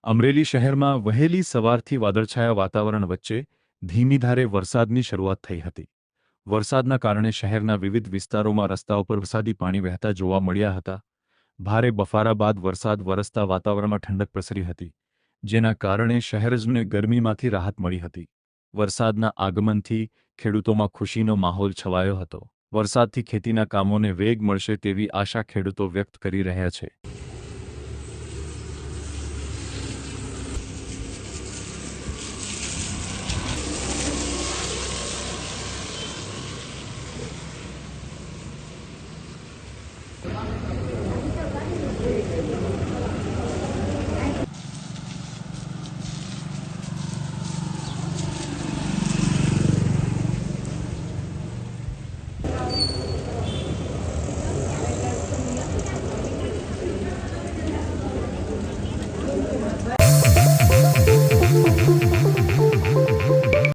અમરેલી શહેરમાં વહેલી સવારથી વાદળછાયા વાતાવરણ વચ્ચે ધીમી ધારે વરસાદની શરૂઆત થઈ હતી. વરસાદના કારણે શહેરના વિવિધ વિસ્તારોમાં રસ્તાઓ પર વરસાદી પાણી વહેતા જોવા મળ્યા હતા. ભારે બફારા બાદ વરસાદ વરસતા વાતાવરણમાં ઠંડક પ્રસરી હતી, જેના કારણે શહેરજનોને ગરમીમાંથી રાહત મળી હતી. વરસાદના આગમનથી ખેડૂતોમાં ખુશીનો માહોલ છવાયો હતો. વરસાદથી ખેતીના કામોને વેગ મળશે તેવી આશા ખેડૂતો વ્યક્ત કરી રહ્યા છે.